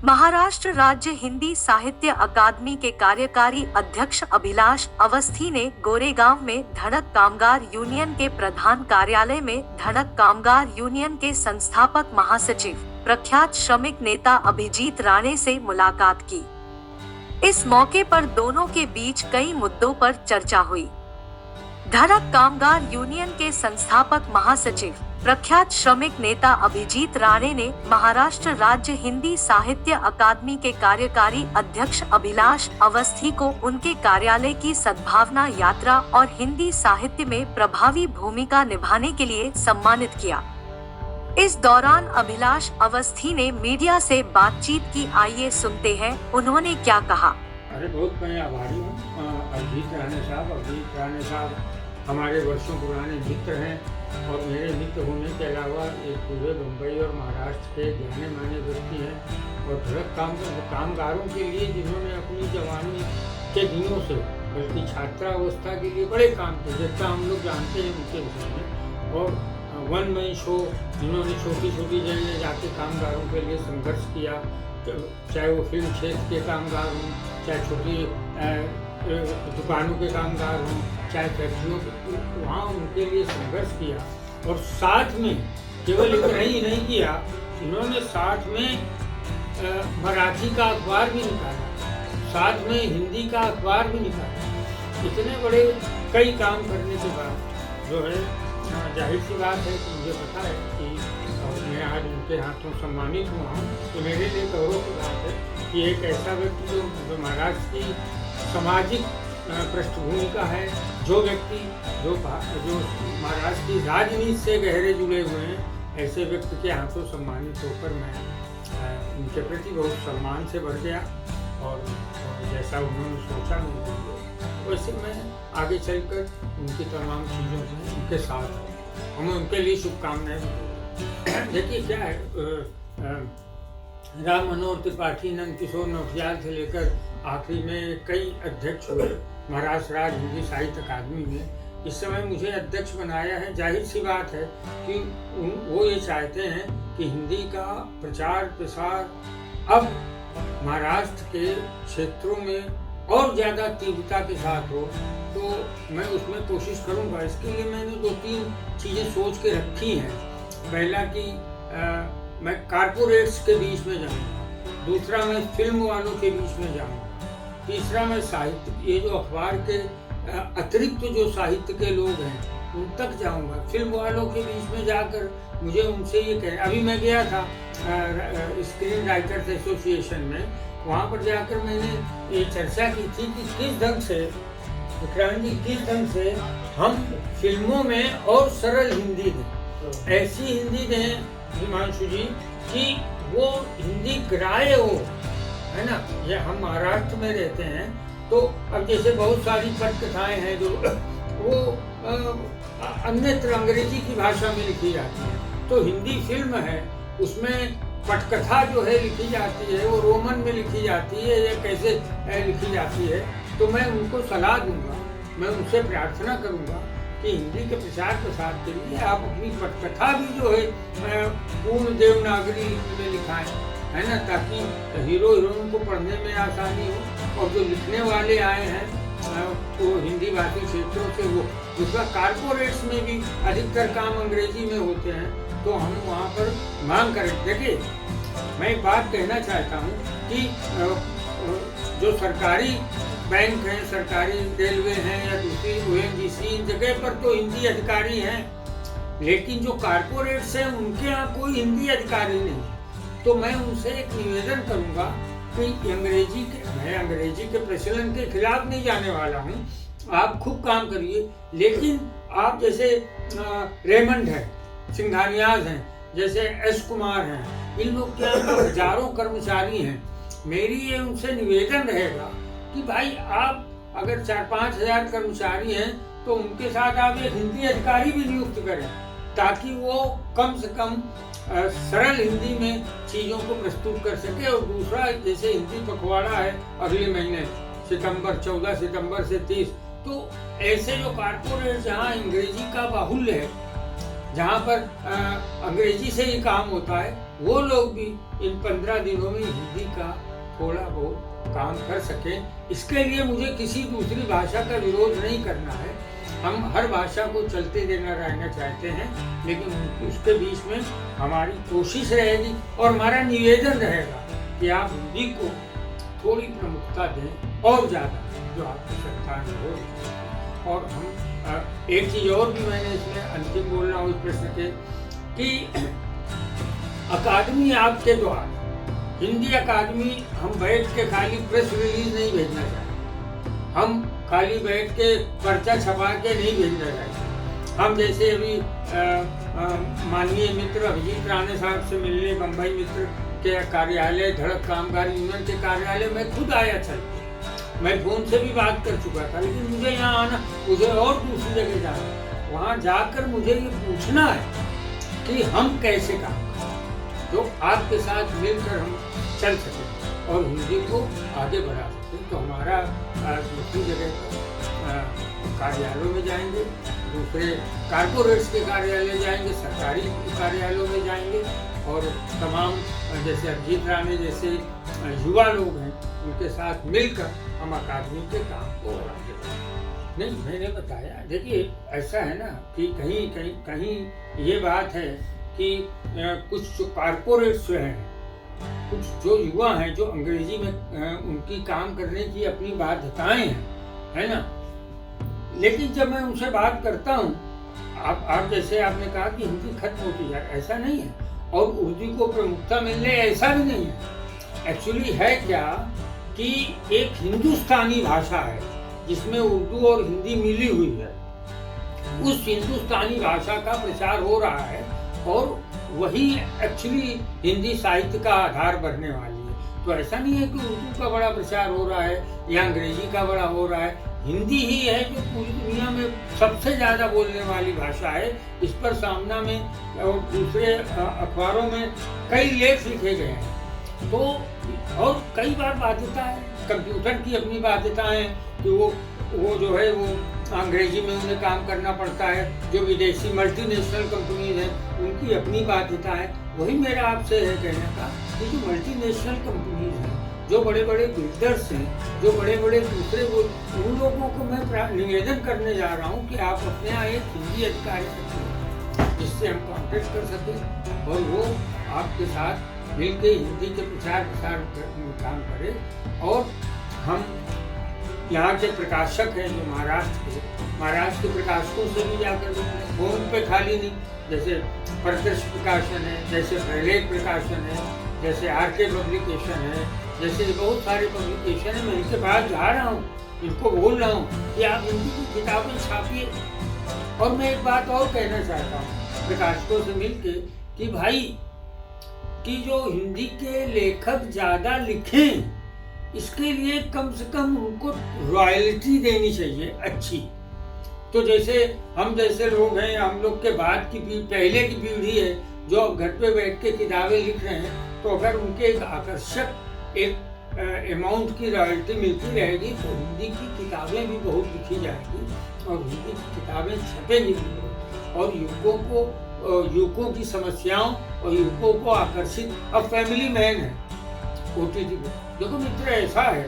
महाराष्ट्र राज्य हिंदी साहित्य अकादमी के कार्यकारी अध्यक्ष अभिलाष अवस्थी ने गोरेगांव में धड़क कामगार यूनियन के प्रधान कार्यालय में धड़क कामगार यूनियन के संस्थापक महासचिव प्रख्यात श्रमिक नेता अभिजीत राणे से मुलाकात की। इस मौके पर दोनों के बीच कई मुद्दों पर चर्चा हुई। धड़क कामगार यूनियन के संस्थापक महासचिव प्रख्यात श्रमिक नेता अभिजीत राणे ने महाराष्ट्र राज्य हिंदी साहित्य अकादमी के कार्यकारी अध्यक्ष अभिलाष अवस्थी को उनके कार्यालय की सद्भावना यात्रा और हिंदी साहित्य में प्रभावी भूमिका निभाने के लिए सम्मानित किया। इस दौरान अभिलाष अवस्थी ने मीडिया से बातचीत की। आइए सुनते हैं उन्होंने क्या कहा। अरे बहुत मैं आभारी हूँ अभिजीत राणे साहब हमारे वर्षों पुराने मित्र हैं और मेरे मित्र होने के अलावा एक पूरे मुंबई और महाराष्ट्र के जाने माने व्यक्ति हैं और धड़क कामगारों के लिए जिन्होंने अपनी जवानी के दिनों से बल्कि छात्रावस्था के लिए बड़े काम किए, जितना हम लोग जानते हैं उनके विषय में। और वन मैन शो जिन्होंने छोटी छोटी जगह में जाके कामगारों के लिए संघर्ष किया, चाहे वो फिल्म क्षेत्र के कामगार हों, चाहे छोटी दुकानों के कामगार हों, चाहे फैक्ट्रियों के, वहाँ उनके लिए संघर्ष किया। और साथ में केवल इतना ही नहीं किया, इन्होंने साथ में मराठी का अखबार भी निकाला, साथ में हिंदी का अखबार भी निकाला। इतने बड़े कई काम करने के बाद जो है जाहिर सी बात है कि मुझे पता है कि मैं आज उनके हाथों सम्मानित हुआ हूँ, तो मेरे लिए गौरव की बात है कि एक ऐसा व्यक्ति जो महाराष्ट्र की सामाजिक पृष्ठभूमि का है, जो व्यक्ति जो महाराष्ट्र की राजनीति से गहरे जुड़े हुए हैं, ऐसे व्यक्ति के हाथों सम्मानित होकर मैं उनके प्रति बहुत सम्मान से भर गया और जैसा उन्होंने सोचा वैसे मैं आगे चलकर उनकी तमाम चीज़ों में उनके साथ हूँ। हमें उनके लिए शुभकामनाएं दें। देखिए क्या है, राम मनोहर त्रिपाठी, नंद किशोर नौटियाल से लेकर आखिरी में कई अध्यक्ष हुए महाराष्ट्र राज्य हिंदी साहित्य अकादमी में। इस समय मुझे अध्यक्ष बनाया है। जाहिर सी बात है कि वो ये चाहते हैं कि हिंदी का प्रचार प्रसार अब महाराष्ट्र के क्षेत्रों में और ज़्यादा तीव्रता के साथ हो, तो मैं उसमें कोशिश करूंगा। इसके लिए मैंने 2-3 चीज़ें सोच के रखी हैं। पहला कि मैं कारपोरेट्स के बीच में जाऊंगा, दूसरा मैं फिल्म वालों के बीच में जाऊंगा, तीसरा मैं साहित्य, ये जो अखबार के अतिरिक्त जो साहित्य के लोग हैं उन तक जाऊंगा। फिल्म वालों के बीच में जाकर मुझे उनसे ये कह, अभी मैं गया था स्क्रीन राइटर्स एसोसिएशन में, वहाँ पर जाकर मैंने ये चर्चा की थी कि किस ढंग से विक्रांत जी, किस ढंग से हम फिल्मों में और सरल हिंदी दें, ऐसी हिंदी दें हिमांशु जी कि वो हिंदी ग्राह्य हो, है ना। ये हम महाराष्ट्र में रहते हैं, तो अब जैसे बहुत सारी पटकथाएं हैं जो वो अन्यत्र अंग्रेजी की भाषा में लिखी जाती है, तो हिंदी फिल्म है उसमें पटकथा जो है लिखी जाती है वो रोमन में लिखी जाती है या कैसे लिखी जाती है। तो मैं उनको सलाह दूंगा, मैं उनसे प्रार्थना करूंगा कि हिंदी के प्रचार प्रसार के लिए आप अपनी पटकथा भी जो है पूर्ण देवनागरी में लिखाएं, है ना, ताकि हीरो हीरोइन को पढ़ने में आसानी हो। और जो लिखने वाले आए हैं तो हिंदी भाषी क्षेत्रों से, वो दूसरा कारपोरेट्स में भी अधिकतर काम अंग्रेजी में होते हैं, तो हम वहाँ पर मांग करें। देखिए मैं एक बात कहना चाहता हूँ कि जो सरकारी बैंक हैं, सरकारी रेलवे हैं या दूसरी ONGC, इन जगह पर तो हिंदी अधिकारी हैं, लेकिन जो कारपोरेट्स हैं उनके यहाँ कोई हिंदी अधिकारी नहीं। तो मैं उनसे एक निवेदन करूँगा कि मैं अंग्रेजी के प्रचलन के खिलाफ नहीं जाने वाला हूँ, आप खूब काम करिए, लेकिन आप जैसे रेमंड हैं, सिंघानियाज हैं, जैसे एस कुमार हैं, इन लोग के हजारों कर्मचारी हैं। मेरी ये उनसे निवेदन रहेगा कि भाई आप अगर 4-5 हजार कर्मचारी हैं तो उनके साथ आप एक हिंदी अधिकारी भी नियुक्त करें, ताकि वो कम से कम सरल हिंदी में चीज़ों को प्रस्तुत कर सके। और दूसरा, जैसे हिंदी पखवाड़ा है अगले महीने 14 सितंबर से 30, तो ऐसे जो कारपोरेट जहाँ अंग्रेजी का बाहुल्य है, जहाँ पर अंग्रेजी से ही काम होता है, वो लोग भी इन 15 दिनों में हिंदी का थोड़ा बहुत काम कर सकें। इसके लिए मुझे किसी दूसरी भाषा का विरोध नहीं करना है। हम हर भाषा को चलते देना रहना चाहते हैं, लेकिन उसके बीच में हमारी कोशिश रहेगी और हमारा निवेदन रहेगा कि आप हिंदी को थोड़ी प्रमुखता दें और ज़्यादा, जो आपकी सरकार में हो। और हम एक चीज़ और भी मैंने इसमें अंतिम बोलना हो इस प्रश्न के कि अकादमी आपके द्वारा, हिंदी अकादमी, हम बैठ के खाली प्रेस रिलीज नहीं भेजना चाहते, हम खाली बैठ के पर्चा छपा के नहीं भेजना चाहते। हम जैसे अभी माननीय मित्र अभिजीत राणे साहब से मिलने बम्बई मित्र के कार्यालय, धड़क कामगार यूनियन के कार्यालय में खुद आया था। मैं फोन से भी बात कर चुका था, लेकिन मुझे यहाँ आना, मुझे और दूसरी जगह जाना, वहाँ जाकर मुझे ये पूछना है कि हम कैसे काम करें, जो आपके साथ मिलकर हम चल सकें और हिंदी को आगे बढ़ा सकें। तो हमारा दूसरी जगह कार्यालयों में जाएंगे, दूसरे कारपोरेट्स के कार्यालय जाएंगे, सरकारी कार्यालयों में जाएंगे और तमाम जैसे अभिजीत राणे जैसे युवा लोग हैं उनके साथ मिलकर हम अकादमी के काम को और आगे बढ़ाएंगे। नहीं, मैंने बताया, देखिए ऐसा है ना कि कहीं ये बात है कि कुछ जो कारपोरेट्स जो हैं, कुछ जो युवा हैं जो अंग्रेजी में उनकी काम करने की अपनी बाध्यताएं हैं, है ना। लेकिन जब मैं उनसे बात करता हूँ, आप जैसे आपने कहा कि हिंदी खत्म होती है, ऐसा नहीं है, और उर्दू को प्रमुखता मिलने ऐसा भी नहीं है। एक्चुअली है क्या कि एक हिंदुस्तानी भाषा है जिसमें उर्दू और हिंदी मिली हुई है, उस हिंदुस्तानी भाषा का प्रचार हो रहा है और वही एक्चुअली हिंदी साहित्य का आधार बनने वाली है। तो ऐसा नहीं है कि उर्दू का बड़ा प्रचार हो रहा है या अंग्रेजी का बड़ा हो रहा है, हिंदी ही है जो पूरी दुनिया में सबसे ज़्यादा बोलने वाली भाषा है। इस पर सामना में और दूसरे अखबारों में कई लेख लिखे गए हैं। तो और कई बार बाध्यता है, कंप्यूटर की अपनी बाध्यताएं हैं कि वो जो है वो अंग्रेजी में उन्हें काम करना पड़ता है। जो विदेशी मल्टीनेशनल कंपनीज हैं उनकी अपनी बाध्यता है। वही मेरा आपसे है कहने का कि जो मल्टीनेशनल कंपनीज हैं, जो बड़े बड़े बिल्डर्स हैं, जो बड़े बड़े दूसरे वो, उन लोगों को मैं निवेदन करने जा रहा हूँ कि आप अपने यहाँ एक हिंदी अधिकारी रखें जिससे हम कॉन्टेक्ट कर सकें और वो आपके साथ मिलकर हिंदी के प्रचार प्रसार में काम करें। और हम यहाँ के प्रकाशक हैं जो महाराष्ट्र के प्रकाशकों से भी जाकर फोन पे खाली नहीं, जैसे प्रत्यक्ष प्रकाशन है, जैसे प्रलेख प्रकाशन है, जैसे आरके पब्लिकेशन है, जैसे बहुत सारे पब्लिकेशन है, मैं इनके पास जा रहा हूँ, इनको बोल रहा हूँ कि आप हिंदी की किताबें छापिए। और मैं एक बात और कहना चाहता हूँ प्रकाशकों से मिलके कि भाई कि जो हिंदी के लेखक ज़्यादा लिखें, इसके लिए कम से कम उनको रॉयल्टी देनी चाहिए अच्छी। तो जैसे हम जैसे लोग हैं, हम लोग के बाद की पहले की पीढ़ी है जो अब घर पे बैठ के किताबें लिख रहे हैं, तो अगर उनके एक आकर्षक एक अमाउंट की रॉयल्टी मिलती रहेगी तो हिंदी की किताबें भी बहुत लिखी जाएगी और हिंदी की किताबें छपेंगी भी और युवकों की समस्याओं और युवकों को आकर्षित। अब फैमिली मैन है OTT पे, देखो मित्र ऐसा है,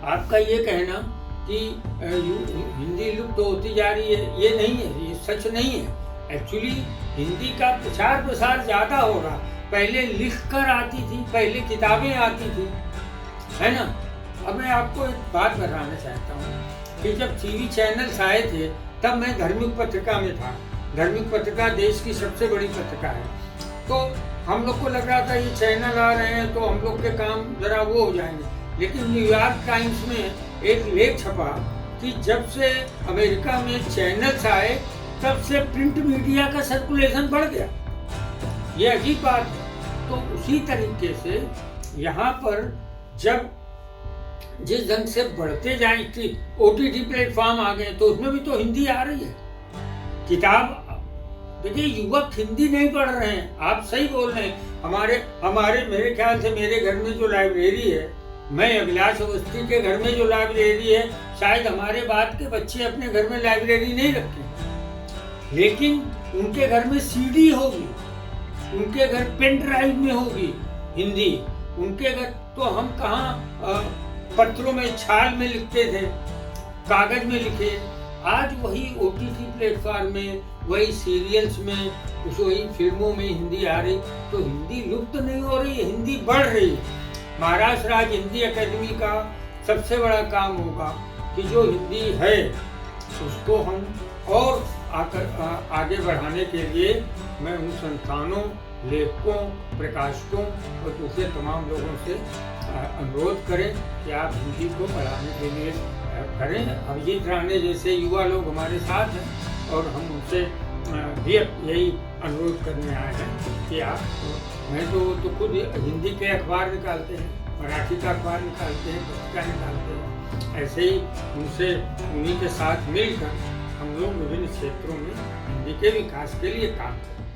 आपका ये कहना कि हिंदी लुप्त होती जा रही है, ये नहीं है, ये सच नहीं है। एक्चुअली हिंदी का प्रचार प्रसार ज़्यादा हो रहा, पहले लिख कर आती थी, पहले किताबें आती थी, है ना। अब मैं आपको एक बात बताना चाहता हूँ कि जब TV चैनल्स आए थे तब मैं धार्मिक पत्रिका में था। धार्मिक पत्रिका देश की सबसे बड़ी पत्रिका है। तो हम लोग को लग रहा था ये चैनल आ रहे हैं तो हम लोग के काम जरा वो हो जाएंगे, लेकिन न्यूयॉर्क टाइम्स में एक लेख छपा कि जब से अमेरिका में चैनल्स आए तब से प्रिंट मीडिया का सर्कुलेशन बढ़ गया। ये अजीब बात है। तो उसी तरीके से यहाँ पर जब जिस ढंग से बढ़ते जाए कि OTT प्लेटफॉर्म आ गए तो उसमें भी तो हिंदी आ रही है। किताब देखिए, युवक हिंदी नहीं पढ़ रहे हैं, आप सही बोल रहे हैं। हमारे मेरे ख्याल से मेरे घर में जो लाइब्रेरी है, मैं अभिलाष अवस्थी के घर में जो लाइब्रेरी है, शायद हमारे बाद के बच्चे अपने घर में लाइब्रेरी नहीं रखते। लेकिन उनके घर में सीडी होगी, उनके घर पेन ड्राइव में होगी हिंदी, उनके घर तो हम कहाँ पत्रों में छाल में लिखते थे, कागज में लिखे। आज वही OTT प्लेटफॉर्म में, वही सीरियल्स में, वही फिल्मों में हिंदी आ रही, तो हिंदी लुप्त नहीं हो रही है, हिंदी बढ़ रही है। महाराष्ट्र राज्य हिंदी अकेडमी का सबसे बड़ा काम होगा कि जो हिंदी है उसको हम और आगे बढ़ाने के लिए मैं उन संस्थानों, लेखकों, प्रकाशकों और दूसरे तमाम लोगों से अनुरोध करें कि आप हिंदी को बढ़ाने के लिए करें। अभिजीत राणे जैसे युवा लोग हमारे साथ हैं और हम उनसे भी यही अनुरोध करने आए हैं कि आप, मैं तो खुद हिंदी के अखबार निकालते हैं, मराठी का अखबार निकालते हैं, पत्रिका निकालते हैं, ऐसे ही उनसे उन्हीं के साथ मिलकर हम लोग विभिन्न क्षेत्रों में हिंदी के विकास के लिए काम करें।